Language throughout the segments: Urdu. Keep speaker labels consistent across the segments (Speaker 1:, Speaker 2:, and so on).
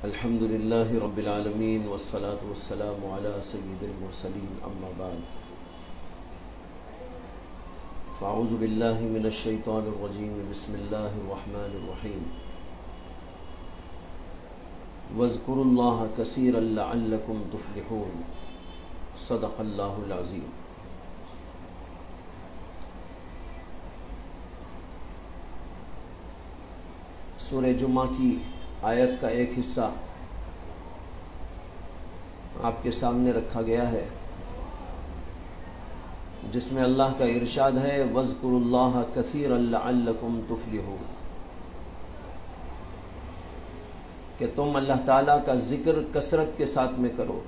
Speaker 1: الحمد لله رب العالمين والصلاة والسلام على سيد المرسلين أما بعد فأعوذ بالله من الشيطان الرجيم بسم الله الرحمن الرحيم واذكروا الله كثيرا لعلكم تفلحون صدق الله العظيم۔ سورہ جمعہ کی آیت کا ایک حصہ آپ کے سامنے رکھا گیا ہے، جس میں اللہ کا ارشاد ہے وَاذْكُرُوا اللَّهَ كَثِيرًا لَعَلَّكُمْ تُفْلِحُونَ، کہ تم اللہ تعالیٰ کا ذکر کثرت کے ساتھ میں کرو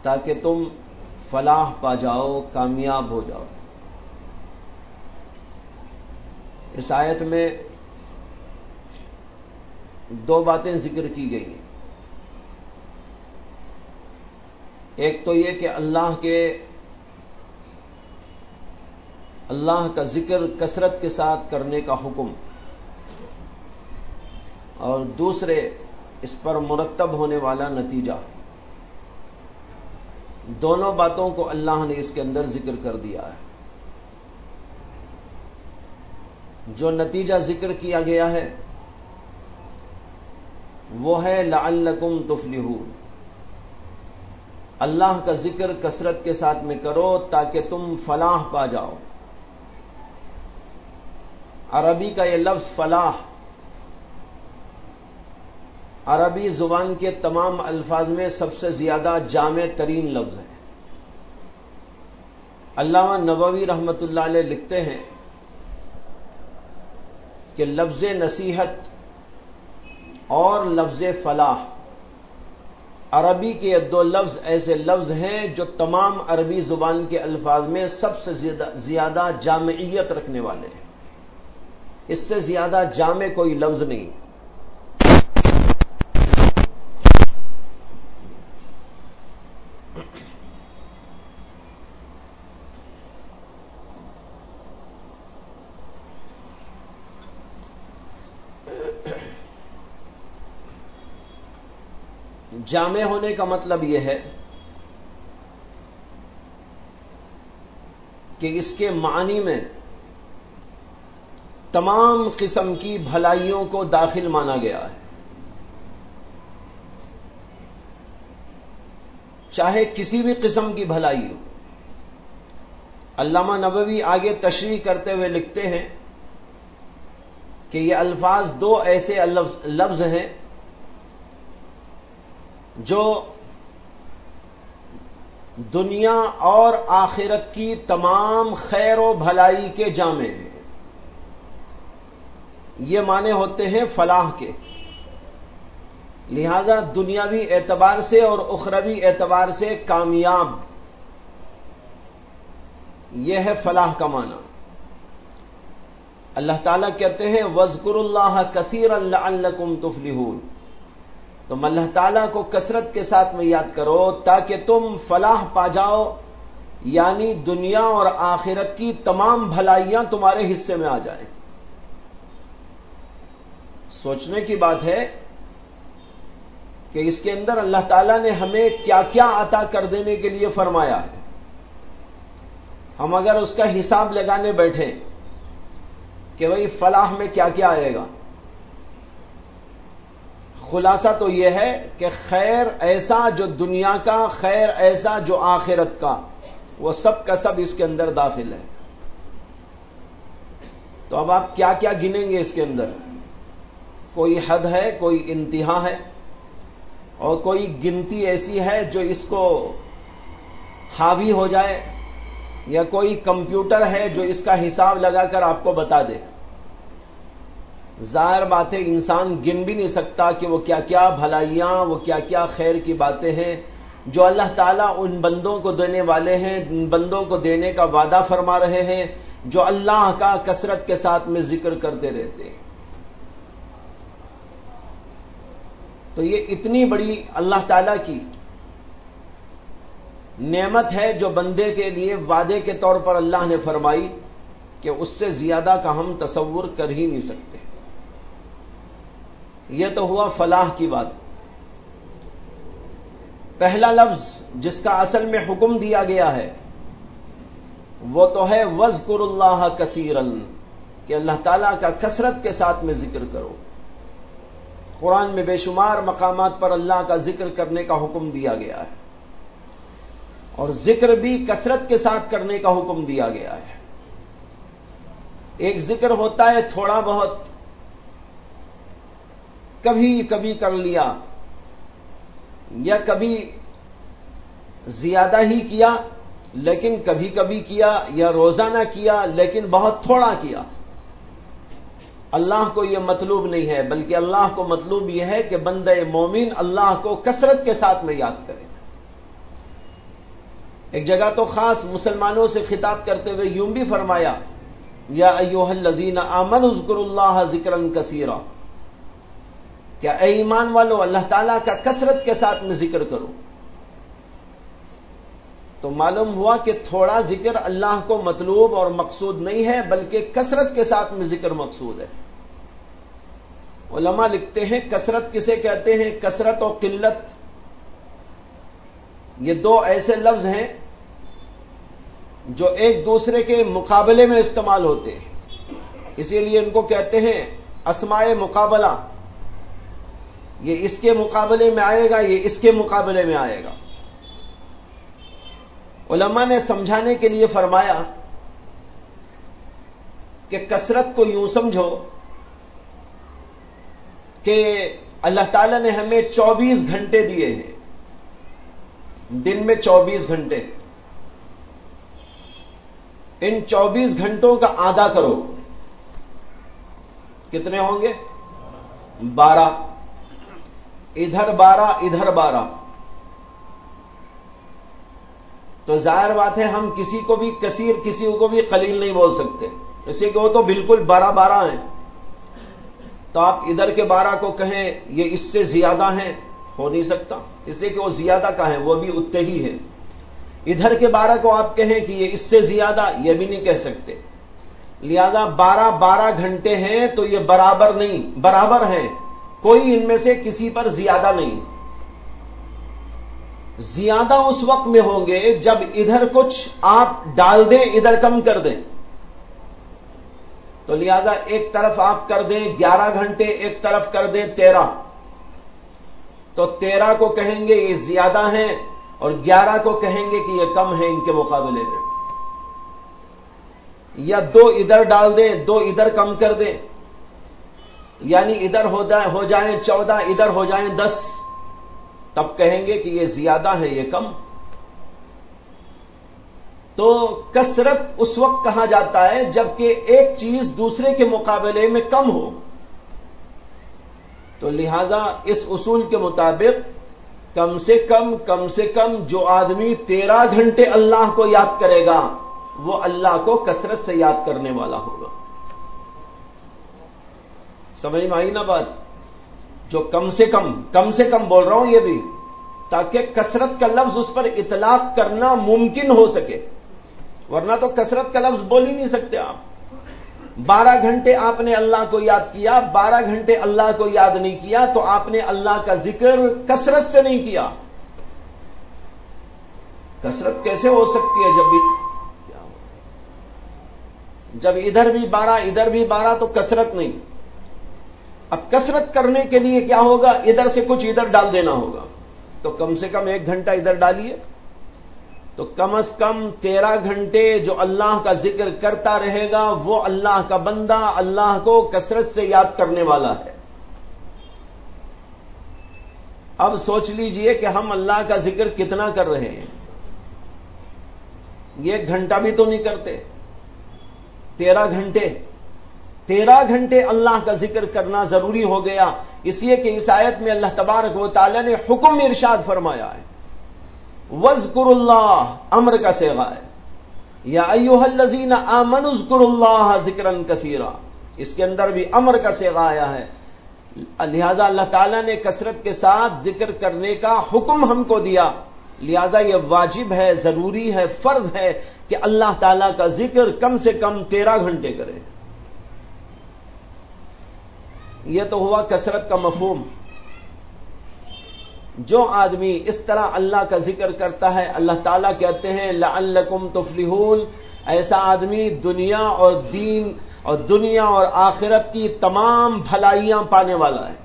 Speaker 1: تاکہ تم فلاح پا جاؤ، کامیاب ہو جاؤ۔ اس آیت میں دو باتیں ذکر کی گئی ہیں۔ ایک تو یہ کہ اللہ کا ذکر کثرت کے ساتھ کرنے کا حکم، اور دوسرے اس پر مرتب ہونے والا نتیجہ۔ دونوں باتوں کو اللہ نے اس کے اندر ذکر کر دیا ہے۔ جو نتیجہ ذکر کیا گیا ہے وہ ہے لعلکم تفلحون، اللہ کا ذکر کثرت کے ساتھ میں کرو تاکہ تم فلاح پا جاؤ۔ عربی کا یہ لفظ فلاح عربی زبان کے تمام الفاظ میں سب سے زیادہ جامع ترین لفظ ہے۔ علامہ نووی رحمۃ اللہ علیہ لکھتے ہیں کہ لفظ نصیحت اور لفظ فلاح عربی کے دو لفظ ایسے لفظ ہیں جو تمام عربی زبان کے الفاظ میں سب سے زیادہ جامعیت رکھنے والے ہیں۔ اس سے زیادہ جامع کوئی لفظ نہیں۔ جامع ہونے کا مطلب یہ ہے کہ اس کے معنی میں تمام قسم کی بھلائیوں کو داخل مانا گیا ہے، چاہے کسی بھی قسم کی بھلائی ہو۔ علامہ نووی آگے تشریح کرتے ہوئے لکھتے ہیں کہ یہ الفاظ دو ایسے لفظ ہیں جو دنیا اور آخرت کی تمام خیر و بھلائی کے جامع ہیں۔ یہ معنی ہوتے ہیں فلاح کے، لہذا دنیاوی اعتبار سے اور اخروی اعتبار سے کامیاب، یہ ہے فلاح کا معنی۔ اللہ تعالیٰ کہتے ہیں وَاذْكُرُوا اللَّهَ كَثِيرًا لَعَلَّكُمْ تُفْلِحُونَ، تم اللہ تعالیٰ کو کثرت کے ساتھ میں یاد کرو تاکہ تم فلاح پا جاؤ، یعنی دنیا اور آخرت کی تمام بھلائیاں تمہارے حصے میں آ جائیں۔ سوچنے کی بات ہے کہ اس کے اندر اللہ تعالیٰ نے ہمیں کیا کیا عطا کر دینے کے لیے فرمایا ہے۔ ہم اگر اس کا حساب لگانے بیٹھیں کہ بھئی فلاح میں کیا کیا آئے گا، خلاصہ تو یہ ہے کہ خیر ایسا جو دنیا کا، خیر ایسا جو آخرت کا، وہ سب کا سب اس کے اندر داخل ہے۔ تو اب آپ کیا کیا گنیں گے اس کے اندر؟ کوئی حد ہے، کوئی انتہا ہے، اور کوئی گنتی ایسی ہے جو اس کو حاوی ہو جائے، یا کوئی کمپیوٹر ہے جو اس کا حساب لگا کر آپ کو بتا دے۔ ظاہر بات ہے انسان گن بھی نہیں سکتا کہ وہ کیا کیا بھلائیاں، وہ کیا کیا خیر کی باتیں ہیں جو اللہ تعالیٰ ان بندوں کو دینے والے ہیں، ان بندوں کو دینے کا وعدہ فرما رہے ہیں جو اللہ کا کثرت کے ساتھ میں ذکر کرتے رہتے ہیں۔ تو یہ اتنی بڑی اللہ تعالیٰ کی نعمت ہے جو بندے کے لیے وعدے کے طور پر اللہ نے فرمائی کہ اس سے زیادہ کا ہم تصور کر ہی نہیں سکتے۔ یہ تو ہوا فلاح کی بات۔ پہلا لفظ جس کا اصل میں حکم دیا گیا ہے وہ تو ہے وَاذْكُرُوا اللَّهَ كَثِيرًا، کہ اللہ تعالیٰ کا کثرت کے ساتھ میں ذکر کرو۔ قرآن میں بے شمار مقامات پر اللہ کا ذکر کرنے کا حکم دیا گیا ہے، اور ذکر بھی کثرت کے ساتھ کرنے کا حکم دیا گیا ہے۔ ایک ذکر ہوتا ہے تھوڑا بہت، کبھی کبھی کر لیا، یا کبھی زیادہ ہی کیا لیکن کبھی کبھی کیا، یا روزانہ کیا لیکن بہت تھوڑا کیا۔ اللہ کو یہ مطلوب نہیں ہے، بلکہ اللہ کو مطلوب یہ ہے کہ بندہ مومن اللہ کو کثرت کے ساتھ میں یاد کرے۔ ایک جگہ تو خاص مسلمانوں سے خطاب کرتے ہوئے یوں بھی فرمایا، یا ایھا الذین آمنوا اذکروا اللہ ذکرا کثیرا، کیا اے ایمان والو اللہ تعالیٰ کا کثرت کے ساتھ میں ذکر کرو۔ تو معلوم ہوا کہ تھوڑا ذکر اللہ کو مطلوب اور مقصود نہیں ہے، بلکہ کثرت کے ساتھ میں ذکر مقصود ہے۔ علماء لکھتے ہیں کثرت کسے کہتے ہیں؟ کثرت اور قلت یہ دو ایسے لفظ ہیں جو ایک دوسرے کے مقابلے میں استعمال ہوتے ہیں، اسی لیے ان کو کہتے ہیں اسماء مقابلہ۔ یہ اس کے مقابلے میں آئے گا، یہ اس کے مقابلے میں آئے گا۔ علماء نے سمجھانے کے لیے فرمایا کہ کثرت کو یوں سمجھو کہ اللہ تعالیٰ نے ہمیں 24 گھنٹے دیے ہیں، دن میں 24 گھنٹے، ان 24 گھنٹوں کا آدھا کرو، کتنے ہوں گے؟ 12، ادھر 12 ادھر 12، تو ظاہر بات ہے ہم کسی کو بھی کثیر کسی کو بھی قلیل نہیں بول سکتے، اس لیے کہ وہ تو بالکل 12 ہیں۔ تو آپ ادھر کے 12 کو کہیں یہ اس سے زیادہ ہیں، ہو نہیں سکتا، اس لیے کہ وہ زیادہ کا ہے، وہ بھی اتنے ہی ہے۔ ادھر کے 12 کو آپ کہیں کہ یہ اس سے زیادہ، یہ بھی نہیں کہہ سکتے۔ لہذا 12 گھنٹے ہیں تو یہ برابر نہیں، برابر ہیں، کوئی ان میں سے کسی پر زیادہ نہیں۔ زیادہ اس وقت میں ہوں گے جب ادھر کچھ آپ ڈال دیں، ادھر کم کر دیں۔ تو لہذا ایک طرف آپ کر دیں 11 گھنٹے، ایک طرف کر دیں 13، تو 13 کو کہیں گے یہ زیادہ ہیں، اور 11 کو کہیں گے کہ یہ کم ہیں ان کے مقابلے میں۔ یا 2 ادھر ڈال دیں، 2 ادھر کم کر دیں، یعنی ادھر ہو جائیں 14، ادھر ہو جائیں 10، تب کہیں گے کہ یہ زیادہ ہے، یہ کم۔ تو کثرت اس وقت کہا جاتا ہے جبکہ ایک چیز دوسرے کے مقابلے میں کم ہو۔ تو لہذا اس اصول کے مطابق کم سے کم جو آدمی 13 گھنٹے اللہ کو یاد کرے گا وہ اللہ کو کثرت سے یاد کرنے والا ہوگا۔ سمجھ میں آئی نا بات؟ جو کم سے کم بول رہا ہوں یہ بھی، تاکہ کثرت کا لفظ اس پر اطلاق کرنا ممکن ہو سکے، ورنہ تو کثرت کا لفظ بول ہی نہیں سکتے آپ۔ 12 گھنٹے آپ نے اللہ کو یاد کیا، 12 گھنٹے اللہ کو یاد نہیں کیا، تو آپ نے اللہ کا ذکر کثرت سے نہیں کیا۔ کثرت کیسے ہو سکتی ہے جب ادھر بھی 12 ادھر بھی 12، تو کثرت نہیں۔ اب کثرت کرنے کے لیے کیا ہوگا؟ ادھر سے کچھ ادھر ڈال دینا ہوگا، تو کم سے کم 1 گھنٹہ ادھر ڈالیے، تو کم از کم 13 گھنٹے جو اللہ کا ذکر کرتا رہے گا وہ اللہ کا بندہ اللہ کو کثرت سے یاد کرنے والا ہے۔ اب سوچ لیجئے کہ ہم اللہ کا ذکر کتنا کر رہے ہیں، 1 گھنٹہ بھی تو نہیں کرتے، 13 گھنٹے اللہ کا ذکر کرنا ضروری ہو گیا، اس لیے کہ اس آیت میں اللہ تبارک و تعالی نے حکم ارشاد فرمایا ہے، وَاذْكُرُوا اللَّهَ، امر کا صیغہ ہے، یا ایھا الذین آمنوا اذکروا اللہ ذکرا کثیرا، اس کے اندر بھی امر کا صیغہ آیا ہے۔ لہذا اللہ تعالیٰ نے کثرت کے ساتھ ذکر کرنے کا حکم ہم کو دیا، لہذا یہ واجب ہے، ضروری ہے، فرض ہے کہ اللہ تعالیٰ کا ذکر کم سے کم 13 گھنٹے کرے۔ یہ تو ہوا کثرت کا مفہوم۔ جو آدمی اس طرح اللہ کا ذکر کرتا ہے، اللہ تعالیٰ کہتے ہیں لعلکم تفلحون، ایسا آدمی دنیا اور دین اور دنیا اور آخرت کی تمام بھلائیاں پانے والا ہے،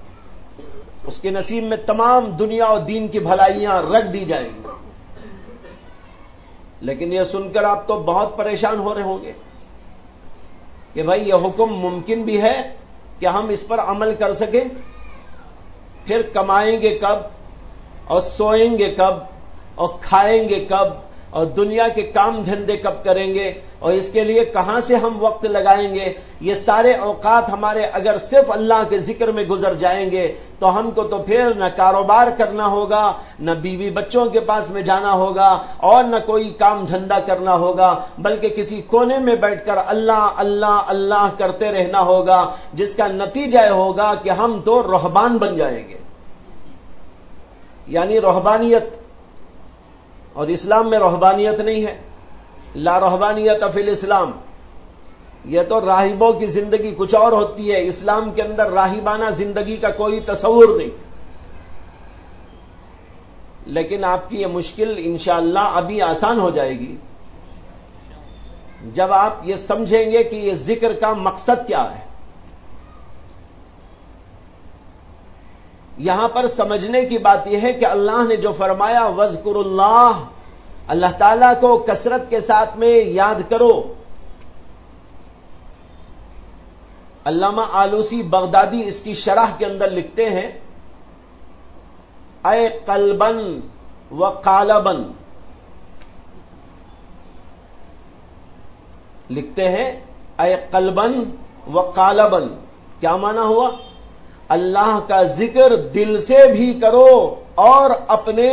Speaker 1: اس کے نصیب میں تمام دنیا اور دین کی بھلائیاں رکھ دی جائیں گی۔ لیکن یہ سن کر آپ تو بہت پریشان ہو رہے ہوں گے کہ بھائی یہ حکم ممکن بھی ہے کہ ہم اس پر عمل کر سکیں، پھر کمائیں گے کب اور سوئیں گے کب اور کھائیں گے کب اور دنیا کے کام دھندے کب کریں گے اور اس کے لیے کہاں سے ہم وقت لگائیں گے؟ یہ سارے اوقات ہمارے اگر صرف اللہ کے ذکر میں گزر جائیں گے تو ہم کو تو پھر نہ کاروبار کرنا ہوگا، نہ بیوی بچوں کے پاس میں جانا ہوگا اور نہ کوئی کام دھندا کرنا ہوگا، بلکہ کسی کونے میں بیٹھ کر اللہ اللہ اللہ کرتے رہنا ہوگا، جس کا نتیجہ ہوگا کہ ہم تو رہبان بن جائیں گے۔ یعنی رہبانیت، اور اسلام میں رہبانیت نہیں ہے، لا رہبانیت فی الاسلام، یہ تو راہبوں کی زندگی کچھ اور ہوتی ہے، اسلام کے اندر راہبانہ زندگی کا کوئی تصور نہیں۔ لیکن آپ کی یہ مشکل انشاءاللہ ابھی آسان ہو جائے گی جب آپ یہ سمجھیں گے کہ یہ ذکر کا مقصد کیا ہے۔ یہاں پر سمجھنے کی بات یہ ہے کہ اللہ نے جو فرمایا وَاذْكُرُوا اللَّهَ، اللہ تعالیٰ کو کثرت کے ساتھ میں یاد کرو۔ علامہ آلوسی بغدادی اس کی شرح کے اندر لکھتے ہیں اے قلبن و قالبن، لکھتے ہیں اے قلبن و قالبن، کیا معنی ہوا؟ اللہ کا ذکر دل سے بھی کرو اور اپنے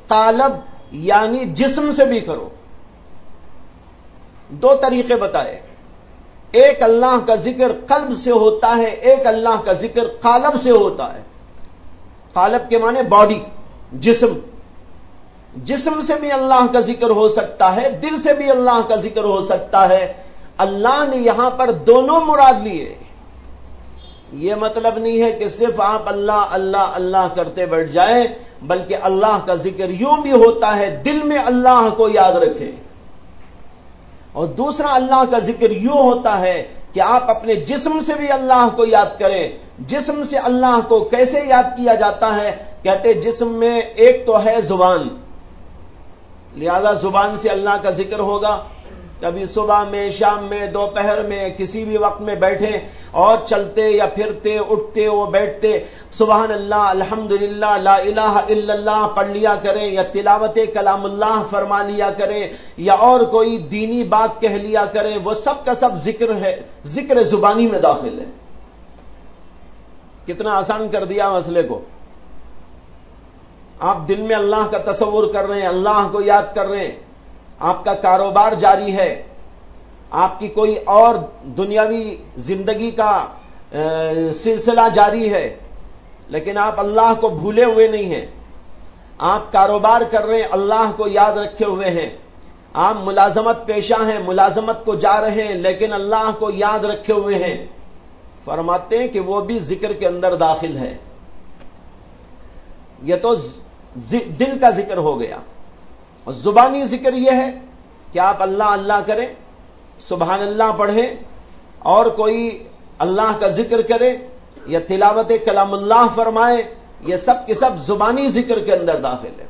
Speaker 1: قالب یعنی جسم سے بھی کرو۔ دو طریقے بتائے، ایک اللہ کا ذکر قلب سے ہوتا ہے، ایک اللہ کا ذکر قالب سے ہوتا ہے۔ قالب کے معنی باڈی، جسم، جسم سے بھی اللہ کا ذکر ہو سکتا ہے، دل سے بھی اللہ کا ذکر ہو سکتا ہے۔ اللہ نے یہاں پر دونوں مراد لیے۔ یہ مطلب نہیں ہے کہ صرف آپ اللہ اللہ اللہ کرتے بیٹھ جائیں، بلکہ اللہ کا ذکر یوں بھی ہوتا ہے دل میں اللہ کو یاد رکھیں، اور دوسرا اللہ کا ذکر یوں ہوتا ہے کہ آپ اپنے جسم سے بھی اللہ کو یاد کریں۔ جسم سے اللہ کو کیسے یاد کیا جاتا ہے؟ کہتے جسم میں ایک تو ہے زبان، لہذا زبان سے اللہ کا ذکر ہوگا۔ کبھی صبح میں، شام میں، دوپہر میں، کسی بھی وقت میں بیٹھے اور چلتے یا پھرتے، اٹھتے و بیٹھتے سبحان اللہ، الحمدللہ، لا الہ الا اللہ پڑھ لیا کریں، یا تلاوت کلام اللہ فرما لیا کریں، یا اور کوئی دینی بات کہہ لیا کریں، وہ سب کا سب ذکر ہے، ذکر زبانی میں داخل ہے۔ کتنا آسان کر دیا مسئلے کو۔ آپ دل میں اللہ کا تصور کر رہے ہیں، اللہ کو یاد کر رہے ہیں، آپ کا کاروبار جاری ہے، آپ کی کوئی اور دنیاوی زندگی کا سلسلہ جاری ہے، لیکن آپ اللہ کو بھولے ہوئے نہیں ہیں۔ آپ کاروبار کر رہے ہیں، اللہ کو یاد رکھے ہوئے ہیں۔ آپ ملازمت پیشہ ہیں، ملازمت کو جا رہے ہیں، لیکن اللہ کو یاد رکھے ہوئے ہیں۔ فرماتے ہیں کہ وہ بھی ذکر کے اندر داخل ہے۔ یہ تو دل کا ذکر ہو گیا، اور زبانی ذکر یہ ہے کہ آپ اللہ اللہ کریں، سبحان اللہ پڑھیں، اور کوئی اللہ کا ذکر کرے یا تلاوت کلام اللہ فرمائے، یہ سب کے سب زبانی ذکر کے اندر داخل ہے۔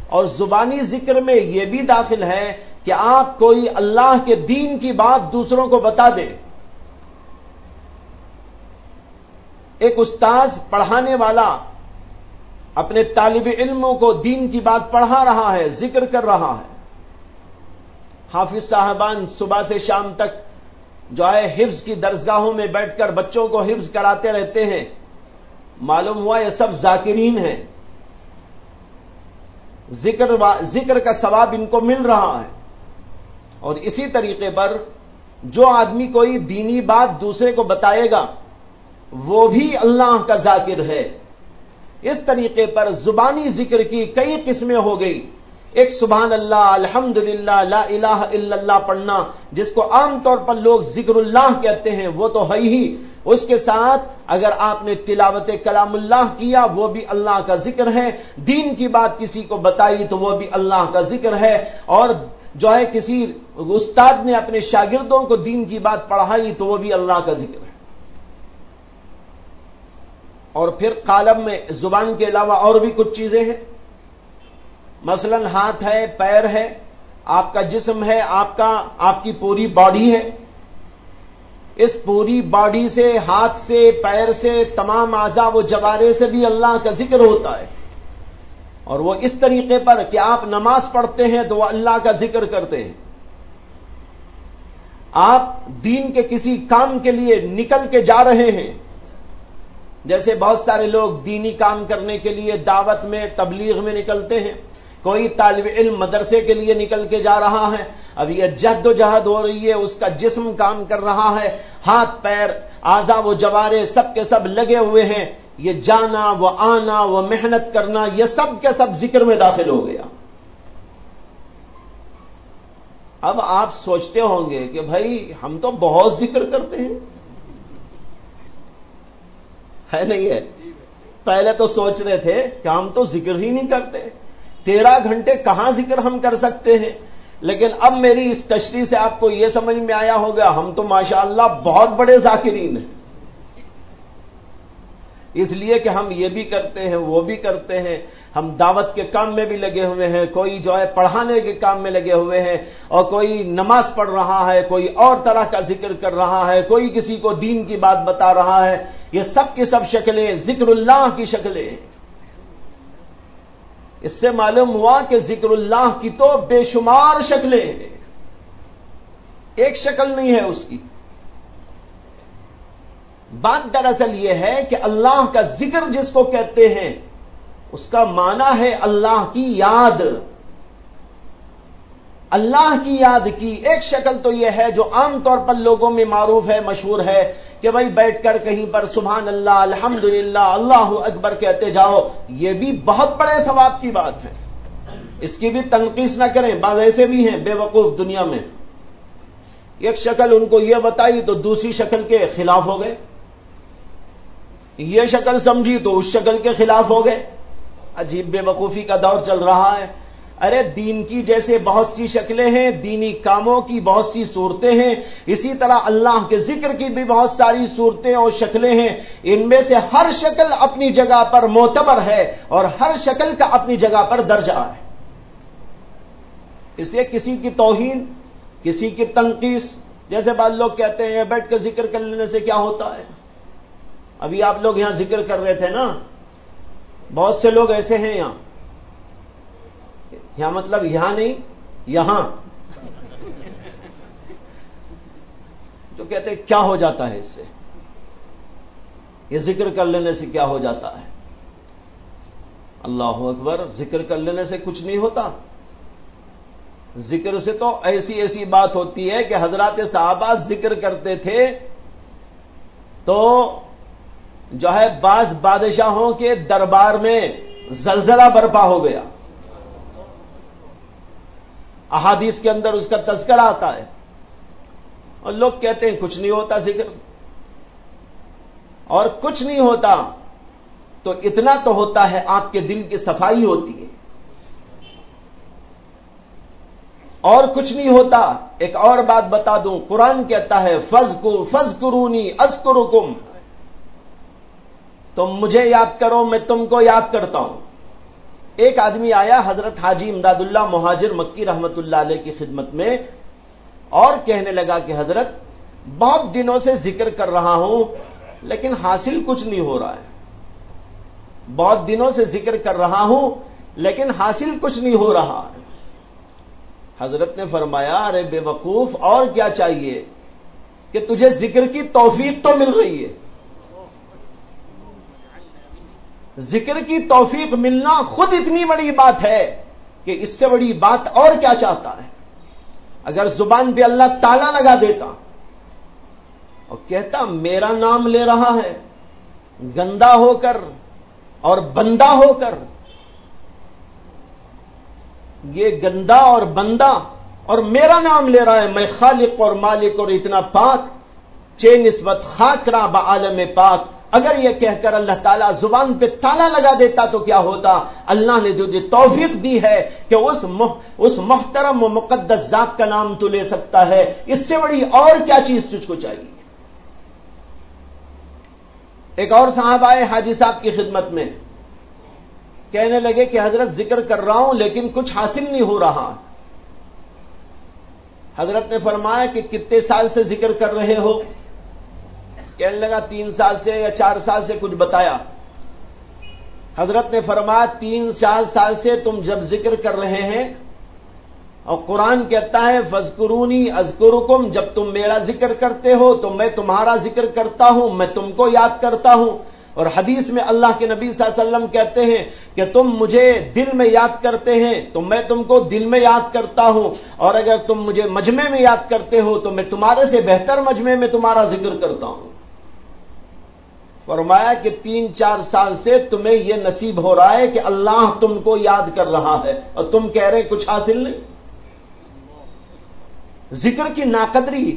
Speaker 1: اور زبانی ذکر میں یہ بھی داخل ہے کہ آپ کوئی اللہ کے دین کی بات دوسروں کو بتا دیں۔ ایک استاذ پڑھانے والا اپنے طالب علموں کو دین کی بات پڑھا رہا ہے، ذکر کر رہا ہے۔ حافظ صاحبان صبح سے شام تک جو ہے حفظ کی درسگاہوں میں بیٹھ کر بچوں کو حفظ کراتے رہتے ہیں، معلوم ہوا یہ سب ذاکرین ہیں، ذکر کا ثواب ان کو مل رہا ہے۔ اور اسی طریقے پر جو آدمی کوئی دینی بات دوسرے کو بتائے گا وہ بھی اللہ کا ذاکر ہے۔ اس طریقے پر زبانی ذکر کی کئی قسمیں ہو گئی۔ ایک سبحان اللہ، الحمدللہ، لا الہ الا اللہ پڑھنا، جس کو عام طور پر لوگ ذکر اللہ کہتے ہیں، وہ تو ہے ہی، اس کے ساتھ اگر آپ نے تلاوت کلام اللہ کیا وہ بھی اللہ کا ذکر ہے، دین کی بات کسی کو بتائی تو وہ بھی اللہ کا ذکر ہے، اور جو ہے کسی استاد نے اپنے شاگردوں کو دین کی بات پڑھائی تو وہ بھی اللہ کا ذکر ہے۔ اور پھر قالب میں زبان کے علاوہ اور بھی کچھ چیزیں ہیں، مثلا ہاتھ ہے، پیر ہے، آپ کا جسم ہے، آپ کی پوری باڈی ہے، اس پوری باڈی سے، ہاتھ سے، پیر سے، تمام اعضاء و جوارے سے بھی اللہ کا ذکر ہوتا ہے، اور وہ اس طریقے پر کہ آپ نماز پڑھتے ہیں تو وہ اللہ کا ذکر کرتے ہیں، آپ دین کے کسی کام کے لیے نکل کے جا رہے ہیں، جیسے بہت سارے لوگ دینی کام کرنے کے لیے دعوت میں، تبلیغ میں نکلتے ہیں، کوئی طالب علم مدرسے کے لیے نکل کے جا رہا ہے، اب یہ جد و جہد ہو رہی ہے، اس کا جسم کام کر رہا ہے، ہاتھ پیر اعضاء و جوارے سب کے سب لگے ہوئے ہیں، یہ جانا، وہ آنا، وہ محنت کرنا، یہ سب کے سب ذکر میں داخل ہو گیا۔ اب آپ سوچتے ہوں گے کہ بھائی ہم تو بہت ذکر کرتے ہیں، ہے نہیں ہے؟ پہلے تو سوچ رہے تھے کہ ہم تو ذکر ہی نہیں کرتے، 13 گھنٹے کہاں ذکر ہم کر سکتے ہیں، لیکن اب میری اس تشریح سے آپ کو یہ سمجھ میں آیا ہوگا ہم تو ماشاءاللہ بہت بڑے ذاکرین ہیں، اس لیے کہ ہم یہ بھی کرتے ہیں، وہ بھی کرتے ہیں، ہم دعوت کے کام میں بھی لگے ہوئے ہیں، کوئی جو ہے پڑھانے کے کام میں لگے ہوئے ہیں، اور کوئی نماز پڑھ رہا ہے، کوئی اور طرح کا ذکر کر رہا ہے، کوئی کسی کو دین کی بات بتا رہا ہے، یہ سب کی سب شکلیں ذکر اللہ کی شکلیں ہیں۔ اس سے معلوم ہوا کہ ذکر اللہ کی تو بے شمار شکلیں ہیں، ایک شکل نہیں ہے اس کی۔ بات دراصل یہ ہے کہ اللہ کا ذکر جس کو کہتے ہیں اس کا معنی ہے اللہ کی یاد، اللہ کی یاد کی ایک شکل تو یہ ہے جو عام طور پر لوگوں میں معروف ہے، مشہور ہے، کہ بھائی بیٹھ کر کہیں پر سبحان اللہ، الحمدللہ، اللہ اکبر کہتے جاؤ، یہ بھی بہت بڑے ثواب کی بات ہے، اس کی بھی تنقیص نہ کریں، بعض ایسے بھی ہیں بے وقوف دنیا میں، ایک شکل ان کو یہ بتائی تو دوسری شکل کے خلاف ہو گئے، یہ شکل سمجھی تو اس شکل کے خلاف ہو گئے، عجیب بے وقوفی کا دور چل رہا ہے۔ ارے دین کی جیسے بہت سی شکلیں ہیں، دینی کاموں کی بہت سی صورتیں ہیں، اسی طرح اللہ کے ذکر کی بھی بہت ساری صورتیں اور شکلیں ہیں، ان میں سے ہر شکل اپنی جگہ پر معتبر ہے اور ہر شکل کا اپنی جگہ پر درجہ ہے۔ اس لیے کسی کی توہین، کسی کی تنقیص، جیسے بعض لوگ کہتے ہیں بیٹھ کے ذکر کر لینے سے کیا ہوتا ہے، ابھی آپ لوگ یہاں ذکر کر رہے تھے نا، بہت سے لوگ ایسے ہیں یہاں مطلب یہاں نہیں، یہاں جو کہتے ہیں کیا ہو جاتا ہے اس سے، یہ ذکر کر لینے سے کیا ہو جاتا ہے؟ اللہ اکبر، ذکر کر لینے سے کچھ نہیں ہوتا، ذکر سے تو ایسی بات ہوتی ہے کہ حضرات صحابہ ذکر کرتے تھے تو جو ہے بعض بادشاہوں کے دربار میں زلزلہ برپا ہو گیا، احادیث کے اندر اس کا تذکرہ آتا ہے، اور لوگ کہتے ہیں کچھ نہیں ہوتا ذکر، اور کچھ نہیں ہوتا تو اتنا تو ہوتا ہے آپ کے دل کی صفائی ہوتی ہے، اور کچھ نہیں ہوتا۔ ایک اور بات بتا دوں، قرآن کہتا ہے فَاذْكُرُونِي أَذْكُرُكُمْ، تم مجھے یاد کرو میں تم کو یاد کرتا ہوں۔ ایک آدمی آیا حضرت حاجی امداد اللہ مہاجر مکی رحمت اللہ علیہ کی خدمت میں اور کہنے لگا کہ حضرت بہت دنوں سے ذکر کر رہا ہوں لیکن حاصل کچھ نہیں ہو رہا ہے، بہت دنوں سے ذکر کر رہا ہوں لیکن حاصل کچھ نہیں ہو رہا ہے۔ حضرت نے فرمایا ارے بے وقوف، اور کیا چاہیے کہ تجھے ذکر کی توفیق تو مل رہی ہے، ذکر کی توفیق ملنا خود اتنی بڑی بات ہے کہ اس سے بڑی بات اور کیا چاہتا ہے۔ اگر زبان پہ اللہ تالا لگا دیتا اور کہتا میرا نام لے رہا ہے گندا ہو کر اور بندہ ہو کر، یہ گندا اور بندہ اور میرا نام لے رہا ہے، میں خالق اور مالک اور اتنا پاک، چے نسبت خاک را بعالم پاک. اگر یہ کہہ کر اللہ تعالیٰ زبان پہ تالا لگا دیتا تو کیا ہوتا؟ اللہ نے تجھے توفیق دی ہے کہ اس محترم و مقدس ذات کا نام تو لے سکتا ہے، اس سے بڑی اور کیا چیز تجھ کو چاہیے؟ ایک اور صاحب آئے حاجی صاحب کی خدمت میں، کہنے لگے کہ حضرت ذکر کر رہا ہوں لیکن کچھ حاصل نہیں ہو رہا. حضرت نے فرمایا کہ کتنے سال سے ذکر کر رہے ہو؟ کہنے لگا 3 سال سے یا 4 سال سے، کچھ بتایا. حضرت نے فرمایا 3-4 سال سے تم جب ذکر کر رہے ہیں، اور قرآن کہتا ہے فَاذْكُرُونِي أَذْكُرُكُمْ، جب تم میرا ذکر کرتے ہو تو میں تمہارا ذکر کرتا ہوں، میں تم کو یاد کرتا ہوں. اور حدیث میں اللہ کے نبی صلی اللہ علیہ وسلم کہتے ہیں کہ تم مجھے دل میں یاد کرتے ہیں تو میں تم کو دل میں یاد کرتا ہوں، اور اگر تم مجھے مجمع میں یاد کرتے ہو تو میں تمہارے سے بہتر مجمع میں تمہارا ذکر کرتا ہوں. فرمایا کہ 3-4 سال سے تمہیں یہ نصیب ہو رہا ہے کہ اللہ تم کو یاد کر رہا ہے اور تم کہہ رہے کچھ حاصل نہیں. ذکر کی ناقدری.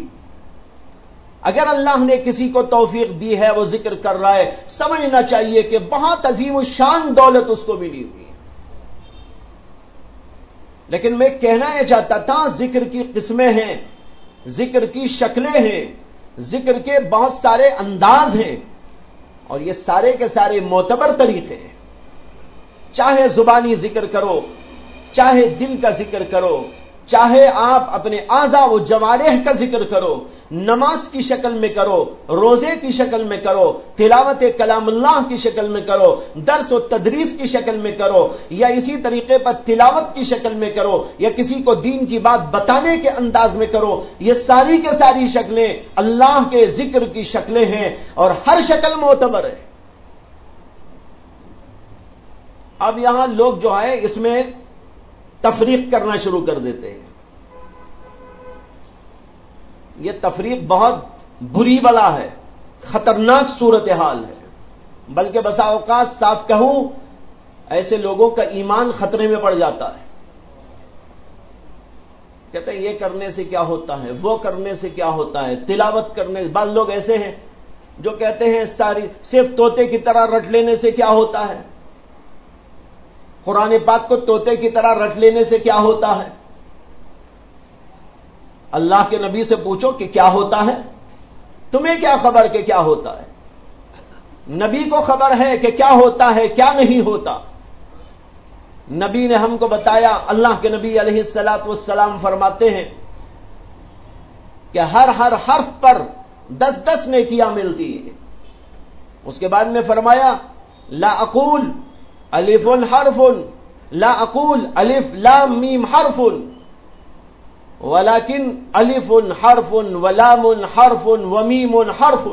Speaker 1: اگر اللہ نے کسی کو توفیق دی ہے وہ ذکر کر رہا ہے، سمجھنا چاہیے کہ بہت عظیم الشان دولت اس کو ملی ہوئی ہے. لیکن میں کہنا یہ چاہتا تھا ذکر کی قسمیں ہیں، ذکر کی شکلیں ہیں، ذکر کے بہت سارے انداز ہیں، اور یہ سارے کے سارے معتبر طریقے ہیں. چاہے زبانی ذکر کرو، چاہے دل کا ذکر کرو، چاہے آپ اپنے اعضاء و جوارح کا ذکر کرو، نماز کی شکل میں کرو، روزے کی شکل میں کرو، تلاوت کلام اللہ کی شکل میں کرو، درس و تدریس کی شکل میں کرو، یا اسی طریقے پر تلاوت کی شکل میں کرو، یا کسی کو دین کی بات بتانے کے انداز میں کرو، یہ ساری کے ساری شکلیں اللہ کے ذکر کی شکلیں ہیں، اور ہر شکل معتبر ہے. اب یہاں لوگ جو ہے اس میں تفریق کرنا شروع کر دیتے ہیں. یہ تفریق بہت بری بلا ہے، خطرناک صورتحال ہے، بلکہ بسا اوقات صاف کہوں ایسے لوگوں کا ایمان خطرے میں پڑ جاتا ہے. کہتے ہیں یہ کرنے سے کیا ہوتا ہے، وہ کرنے سے کیا ہوتا ہے، تلاوت کرنے. بعض لوگ ایسے ہیں جو کہتے ہیں ساری صرف طوطے کی طرح رٹ لینے سے کیا ہوتا ہے، قرآن پاک کو طوطے کی طرح رٹ لینے سے کیا ہوتا ہے. اللہ کے نبی سے پوچھو کہ کیا ہوتا ہے، تمہیں کیا خبر کہ کیا ہوتا ہے؟ نبی کو خبر ہے کہ کیا ہوتا ہے کیا نہیں ہوتا. نبی نے ہم کو بتایا. اللہ کے نبی علیہ الصلوۃ والسلام فرماتے ہیں کہ ہر حرف پر 10 نیکیاں ملتی ہیں. اس کے بعد میں فرمایا لا اقول الف حرف، لا اقول الف لام میم حرف، ولكن الف حرف ولام حرف ومیم حرف.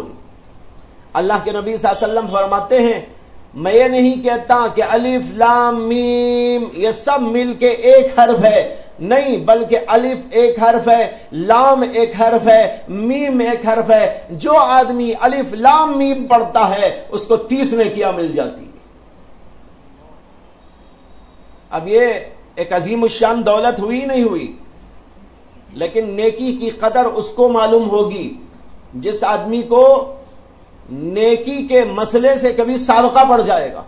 Speaker 1: اللہ کے نبی صلی اللہ علیہ وسلم فرماتے ہیں میں یہ نہیں کہتا کہ الف لام میم یہ سب مل کے ایک حرف ہے، نہیں، بلکہ الف ایک حرف ہے، لام ایک حرف ہے، میم ایک حرف ہے. جو آدمی الف لام میم پڑھتا ہے اس کو 30 نیکیاں مل جاتی. اب یہ ایک عظیم الشان دولت ہوئی نہیں ہوئی، لیکن نیکی کی قدر اس کو معلوم ہوگی جس آدمی کو نیکی کے مسئلے سے کبھی سابقہ پڑ جائے گا.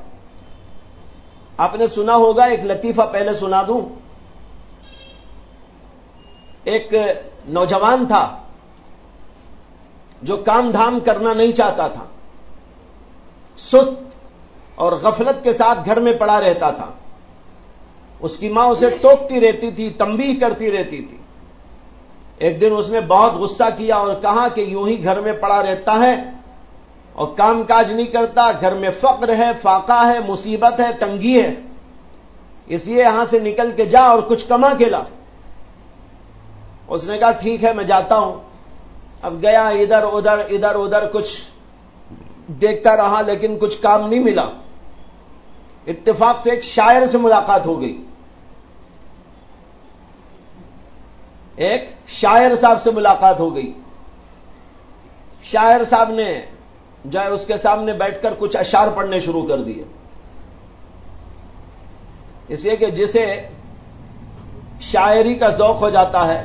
Speaker 1: آپ نے سنا ہوگا، ایک لطیفہ پہلے سنا دوں. ایک نوجوان تھا جو کام دھام کرنا نہیں چاہتا تھا، سست اور غفلت کے ساتھ گھر میں پڑا رہتا تھا. اس کی ماں اسے ٹوکتی رہتی تھی، تنبیہ کرتی رہتی تھی. ایک دن اس نے بہت غصہ کیا اور کہا کہ یوں ہی گھر میں پڑا رہتا ہے اور کام کاج نہیں کرتا، گھر میں فقر ہے، فاقہ ہے، مصیبت ہے، تنگی ہے، اس لیے یہاں سے نکل کے جا اور کچھ کما کے لا. اس نے کہا ٹھیک ہے میں جاتا ہوں. اب گیا، ادھر ادھر کچھ دیکھتا رہا لیکن کچھ کام نہیں ملا. اتفاق سے ایک شاعر سے ملاقات ہو گئی. ایک شاعر صاحب سے ملاقات ہو گئی. شاعر صاحب نے جو ہے اس کے سامنے بیٹھ کر کچھ اشعار پڑھنے شروع کر دیے. اس لیے کہ جسے شاعری کا ذوق ہو جاتا ہے،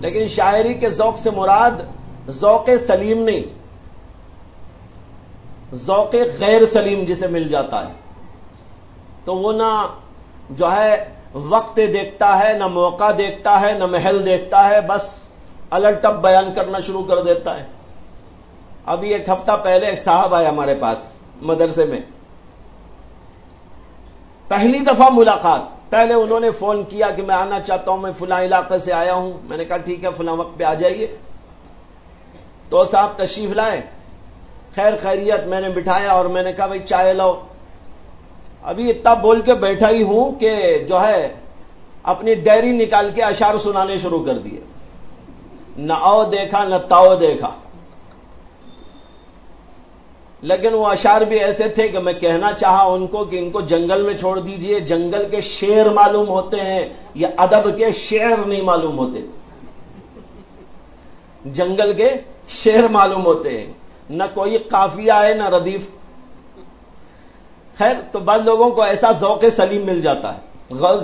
Speaker 1: لیکن شاعری کے ذوق سے مراد ذوق سلیم نہیں، ذوق غیر سلیم جسے مل جاتا ہے، تو وہ نہ جو ہے وقت دیکھتا ہے، نہ موقع دیکھتا ہے، نہ محل دیکھتا ہے، بس الٹپ بیان کرنا شروع کر دیتا ہے۔ ابھی ایک ہفتہ پہلے ایک صاحب آئے ہمارے پاس مدرسے میں، پہلی دفعہ ملاقات، پہلے انہوں نے فون کیا کہ میں آنا چاہتا ہوں، میں فلاں علاقے سے آیا ہوں، میں نے کہا ٹھیک ہے فلاں وقت پہ آ جائیے، تو صاحب تشریف لائے، خیر خیریت، میں نے بٹھایا اور میں نے کہا بھائی چائے لاؤ، ابھی اتنا بول کے بیٹھا ہی ہوں کہ جو ہے اپنی ڈائری نکال کے اشعار سنانے شروع کر دیے، نہ او دیکھا نہ تاؤ دیکھا، لیکن وہ اشعار بھی ایسے تھے کہ میں کہنا چاہا ان کو کہ ان کو جنگل میں چھوڑ دیجئے، جنگل کے شیر معلوم ہوتے ہیں، یہ ادب کے شعر نہیں معلوم ہوتے، جنگل کے شعر معلوم ہوتے ہیں، نہ کوئی قافیہ ہے نہ ردیف۔ خیر، تو بعض لوگوں کو ایسا ذوق سلیم مل جاتا ہے،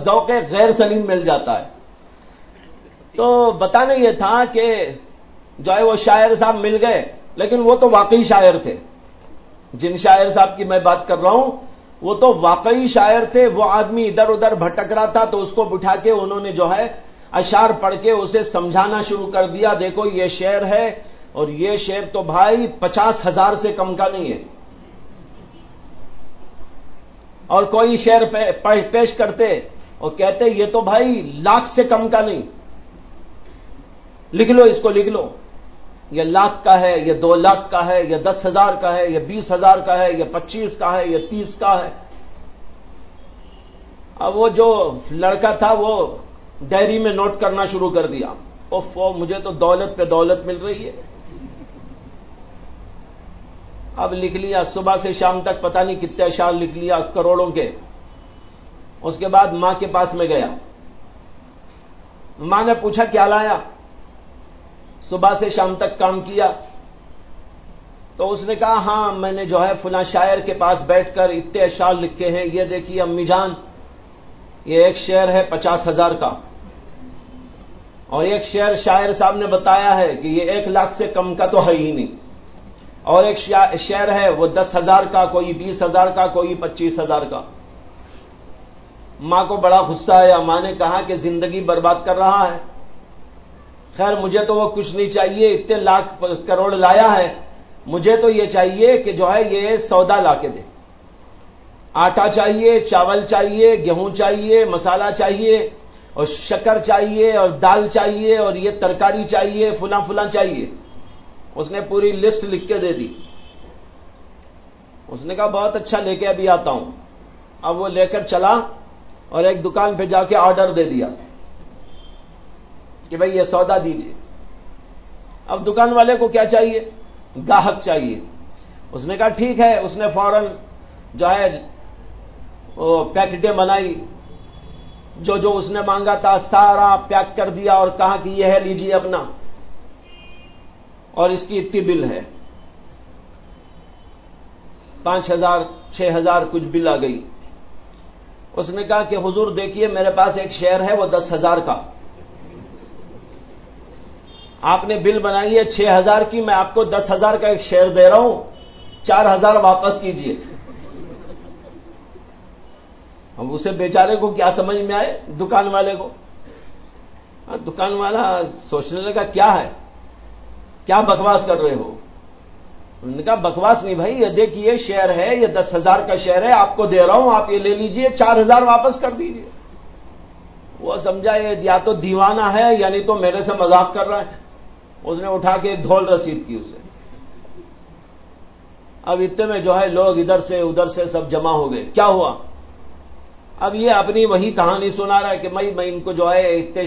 Speaker 1: ذوق غیر سلیم مل جاتا ہے۔ تو بتانا یہ تھا کہ جو ہے وہ شاعر صاحب مل گئے، لیکن وہ تو واقعی شاعر تھے، جن شاعر صاحب کی میں بات کر رہا ہوں وہ تو واقعی شاعر تھے۔ وہ آدمی ادھر ادھر بھٹک رہا تھا تو اس کو بٹھا کے انہوں نے جو ہے اشعار پڑھ کے اسے سمجھانا شروع کر دیا، دیکھو یہ شعر ہے، اور یہ شعر تو بھائی 50,000 سے کم کا نہیں ہے، اور کوئی شعر پیش کرتے اور کہتے یہ تو بھائی 1,00,000 سے کم کا نہیں، لکھ لو اس کو، لکھ لو، یہ 1,00,000 کا ہے، یہ 2,00,000 کا ہے، یہ 10,000 کا ہے، یہ 20,000 کا ہے، یہ 25 کا ہے، یہ 30 کا ہے۔ اب وہ جو لڑکا تھا وہ ڈائری میں نوٹ کرنا شروع کر دیا، مجھے تو دولت پہ دولت مل رہی ہے۔ اب لکھ لیا، صبح سے شام تک پتہ نہیں کتنے اشعار لکھ لیا، کروڑوں کے۔ اس کے بعد ماں کے پاس میں گیا، ماں نے پوچھا کیا لایا؟ صبح سے شام تک کام کیا؟ تو اس نے کہا ہاں میں نے جو ہے فلاں شاعر کے پاس بیٹھ کر اتنے اشعار لکھے ہیں، یہ دیکھیے امی جان، یہ ایک شعر ہے 50,000 کا، اور ایک شعر شاعر صاحب نے بتایا ہے کہ یہ 1,00,000 سے کم کا تو ہے ہی نہیں، اور ایک شعر ہے وہ 10,000 کا، کوئی 20,000 کا، کوئی 25,000 کا۔ ماں کو بڑا غصہ آیا، ماں نے کہا کہ زندگی برباد کر رہا ہے۔ خیر مجھے تو وہ کچھ نہیں چاہیے، اتنے لاکھ کروڑ لایا ہے، مجھے تو یہ چاہیے کہ جو ہے یہ سودا لا کے دے، آٹا چاہیے، چاول چاہیے، گیہوں چاہیے، مسالہ چاہیے، اور شکر چاہیے، اور دال چاہیے، اور یہ ترکاری چاہیے، فلاں فلاں چاہیے۔ اس نے پوری لسٹ لکھ کے دے دی۔ اس نے کہا بہت اچھا، لے کے ابھی آتا ہوں۔ اب وہ لے کر چلا اور ایک دکان پہ جا کے آرڈر دے دیا کہ بھئی یہ سودا دیجیے۔ اب دکان والے کو کیا چاہیے؟ گاہک چاہیے۔ اس نے کہا ٹھیک ہے، اس نے فوراً جو ہے پیکٹیں بنائی، جو اس نے مانگا تھا سارا پیک کر دیا اور کہا کہ یہ ہے لیجیے اپنا، اور اس کی اتنی بل ہے، 5,000 6,000 کچھ بل آ گئی۔ اس نے کہا کہ حضور دیکھیے میرے پاس ایک شعر ہے وہ 10,000 کا، آپ نے بل بنائی ہے 6,000 کی، میں آپ کو 10,000 کا ایک شعر دے رہا ہوں، 4,000 واپس کیجئے۔ اب اسے بیچارے کو کیا سمجھ میں آئے، دکان والے کو؟ دکان والا سوچنے لگا کیا ہے، کیا بکواس کر رہے ہو؟ انہوں نے کہا بکواس نہیں بھائی، یہ دیکھیے شعر ہے، یہ 10,000 کا شعر ہے، آپ کو دے رہا ہوں، آپ یہ لے لیجئے، 4,000 واپس کر دیجئے۔ وہ سمجھا یہ یا تو دیوانہ ہے یعنی تو میرے سے مذاق کر رہا ہے۔ اس نے اٹھا کے دھول رسید کی اسے۔ اب اتنے میں جو ہے لوگ ادھر سے ادھر سے سب جمع ہو گئے، کیا ہوا؟ اب یہ اپنی وہی کہانی سنا رہا ہے کہ میں ان کو جو ہے اتنے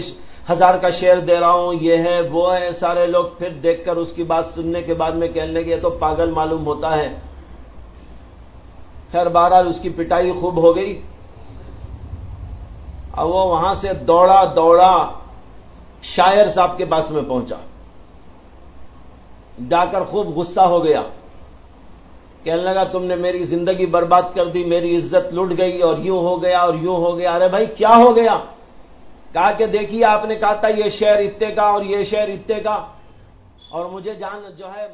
Speaker 1: 1,000 کا شعر دے رہا ہوں، یہ ہے وہ ہے۔ سارے لوگ پھر دیکھ کر اس کی بات سننے کے بعد میں کہنے لگے یہ تو پاگل معلوم ہوتا ہے۔ خیر بہرحال اس کی پٹائی خوب ہو گئی۔ اب وہ وہاں سے دوڑا دوڑا شاعر صاحب کے پاس میں پہنچا، جا کر خوب غصہ ہو گیا، کہنے لگا تم نے میری زندگی برباد کر دی، میری عزت لٹ گئی، اور یوں ہو گیا اور یوں ہو گیا۔ ارے بھائی کیا ہو گیا؟ کہا کہ دیکھیے آپ نے کہا تھا یہ شعر اتے کا اور یہ شعر اتے کا، اور مجھے جو ہے